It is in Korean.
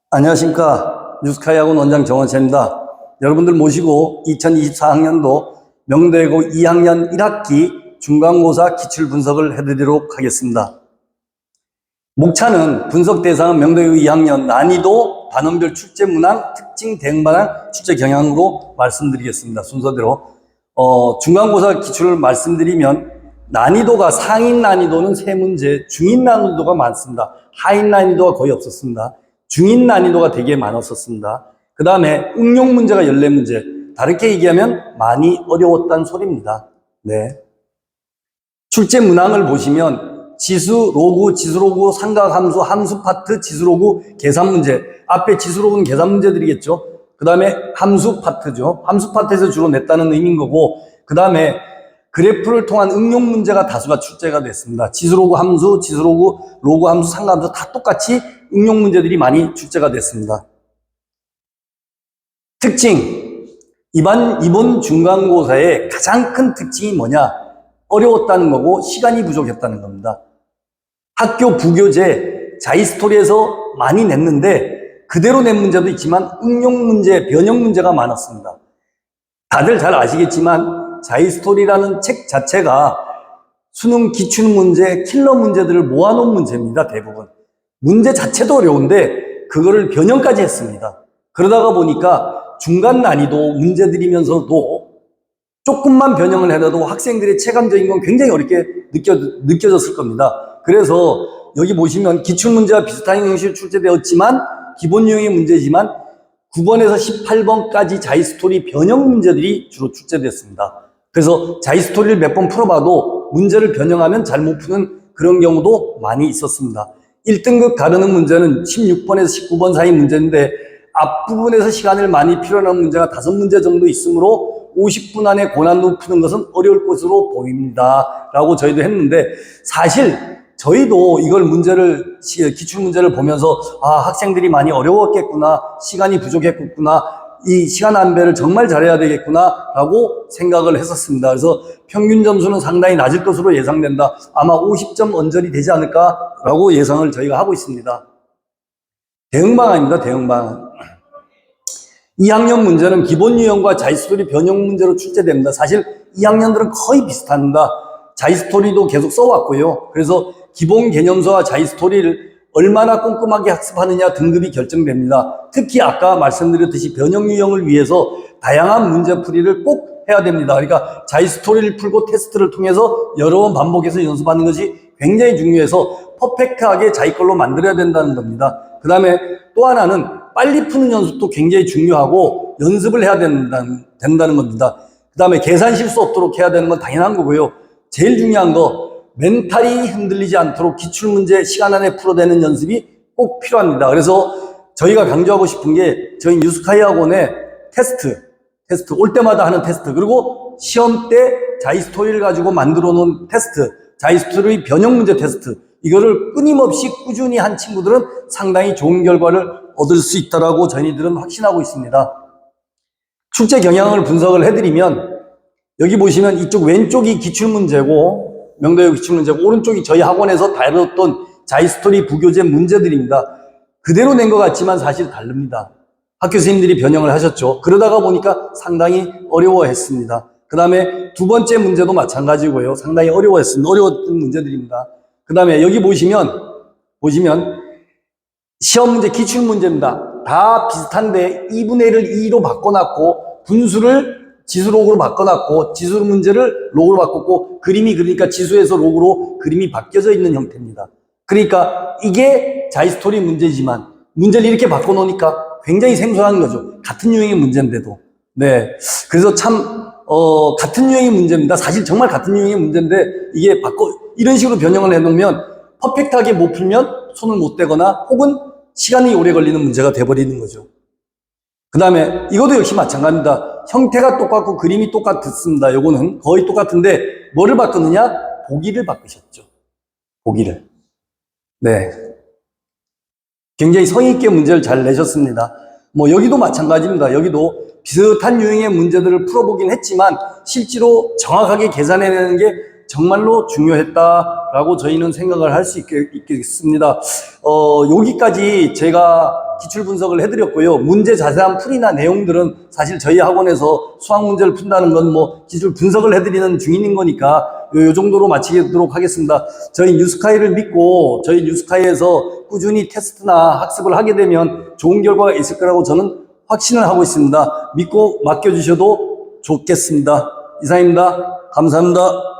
안녕하십니까. 뉴스카이학원 원장 정원찬입니다. 여러분들 모시고 2024학년도 명대고 2학년 1학기 중간고사 기출 분석을 해드리도록 하겠습니다. 목차는 분석 대상은 명대고 2학년 난이도, 단원별 출제 문항, 특징 대응 반항, 출제 경향으로 말씀드리겠습니다. 순서대로 중간고사 기출을 말씀드리면 난이도가 상인 난이도는 3문제, 중인 난이도가 많습니다. 하인 난이도가 거의 없었습니다. 중인 난이도가 되게 많았었습니다. 그 다음에 응용 문제가 14문제. 다르게 얘기하면 많이 어려웠다는 소리입니다. 네. 출제 문항을 보시면 지수, 로그, 삼각함수, 함수 파트, 지수, 로그, 계산 문제. 앞에 지수, 로그는 계산 문제들이겠죠. 그 다음에 함수 파트죠. 함수 파트에서 주로 냈다는 의미인 거고, 그 다음에 그래프를 통한 응용 문제가 다수가 출제가 됐습니다. 지수, 로그, 함수, 지수, 로그, 함수, 삼각함수 다 똑같이 응용 문제들이 많이 출제가 됐습니다. 특징. 이번 중간고사의 가장 큰 특징이 뭐냐? 어려웠다는 거고 시간이 부족했다는 겁니다. 학교 부교재 자이스토리에서 많이 냈는데 그대로 낸 문제도 있지만 응용 문제, 변형 문제가 많았습니다. 다들 잘 아시겠지만 자이스토리라는 책 자체가 수능 기출문제, 킬러 문제들을 모아놓은 문제입니다. 대부분. 문제 자체도 어려운데 그거를 변형까지 했습니다. 그러다가 보니까 중간 난이도 문제들이면서도 조금만 변형을 해도 학생들의 체감적인 건 굉장히 어렵게 느껴졌을 겁니다. 그래서 여기 보시면 기출문제와 비슷한 형식으로 출제되었지만 기본 유형의 문제지만 9번에서 18번까지 자이스토리 변형 문제들이 주로 출제됐습니다. 그래서 자이스토리를 몇 번 풀어봐도 문제를 변형하면 잘 못 푸는 그런 경우도 많이 있었습니다. 1등급 가르는 문제는 16번에서 19번 사이 문제인데 앞부분에서 시간을 많이 필요한 문제가 5문제 정도 있으므로 50분 안에 고난도 푸는 것은 어려울 것으로 보입니다. 라고 저희도 했는데 사실 저희도 이걸 기출 문제를 보면서 학생들이 많이 어려웠겠구나, 시간이 부족했구나, 이 시간 안배를 정말 잘해야 되겠구나 라고 생각을 했었습니다. 그래서 평균 점수는 상당히 낮을 것으로 예상된다. 아마 50점 언저리 되지 않을까 라고 예상을 저희가 하고 있습니다. 대응방안입니다. 대응방안. 2학년 문제는 기본 유형과 자이스토리 변형 문제로 출제됩니다. 사실 2학년들은 거의 비슷합니다. 자이스토리도 계속 써왔고요. 그래서 기본 개념서와 자이스토리를 얼마나 꼼꼼하게 학습하느냐 등급이 결정됩니다. 특히 아까 말씀드렸듯이 변형 유형을 위해서 다양한 문제풀이를 꼭 해야 됩니다. 그러니까 자이스토리를 풀고 테스트를 통해서 여러 번 반복해서 연습하는 것이 굉장히 중요해서 퍼펙트하게 자기 걸로 만들어야 된다는 겁니다. 그 다음에 또 하나는 빨리 푸는 연습도 굉장히 중요하고 연습을 해야 된다는 겁니다. 그 다음에 계산 실수 없도록 해야 되는 건 당연한 거고요. 제일 중요한 거 멘탈이 흔들리지 않도록 기출문제 시간 안에 풀어내는 연습이 꼭 필요합니다. 그래서 저희가 강조하고 싶은 게 저희 뉴스카이 학원의 테스트 올 때마다 하는 테스트, 그리고 시험 때 자이스토리를 가지고 만들어 놓은 테스트, 자이스토리 변형 문제 테스트, 이거를 끊임없이 꾸준히 한 친구들은 상당히 좋은 결과를 얻을 수 있다라고 저희들은 확신하고 있습니다. 출제 경향을 분석을 해드리면 여기 보시면 이쪽 왼쪽이 기출문제고 명대고 기출문제고 오른쪽이 저희 학원에서 다뤘던 자이스토리 부교재 문제들입니다. 그대로 낸 것 같지만 사실 다릅니다. 학교 선생님들이 변형을 하셨죠. 그러다가 보니까 상당히 어려워했습니다. 그 다음에 두 번째 문제도 마찬가지고요. 상당히 어려웠던 문제들입니다. 그 다음에 여기 보시면 시험 문제, 기출 문제입니다. 다 비슷한데 2분의 1을 2로 바꿔놨고 분수를 지수 로그로 바꿔놨고 지수 문제를 로그로 바꿨고 그림이 그러니까 지수에서 로그로 그림이 바뀌어져 있는 형태입니다. 그러니까 이게 자이스토리 문제지만 문제를 이렇게 바꿔놓으니까 굉장히 생소한 거죠. 같은 유형의 문제인데도. 네. 그래서 참 같은 유형의 문제입니다. 사실 정말 같은 유형의 문제인데 이게 이런 식으로 변형을 해놓으면 퍼펙트하게 못 풀면 손을 못 대거나 혹은 시간이 오래 걸리는 문제가 돼버리는 거죠. 그 다음에 이것도 역시 마찬가지입니다. 형태가 똑같고 그림이 똑같습니다. 요거는 거의 똑같은데 뭐를 바꾸느냐? 보기를 바꾸셨죠. 보기를. 네. 굉장히 성의 있게 문제를 잘 내셨습니다. 여기도 마찬가지입니다. 여기도 비슷한 유형의 문제들을 풀어보긴 했지만 실제로 정확하게 계산해내는 게 정말로 중요했다라고 저희는 생각을 할 수 있겠습니다. 여기까지 제가 기출 분석을 해드렸고요. 문제 자세한 풀이나 내용들은 사실 저희 학원에서 수학 문제를 푼다는 건 뭐 기출 분석을 해드리는 중인 거니까 요 정도로 마치도록 하겠습니다. 저희 뉴스카이를 믿고 저희 뉴스카이에서 꾸준히 테스트나 학습을 하게 되면 좋은 결과가 있을 거라고 저는 확신을 하고 있습니다. 믿고 맡겨주셔도 좋겠습니다. 이상입니다. 감사합니다.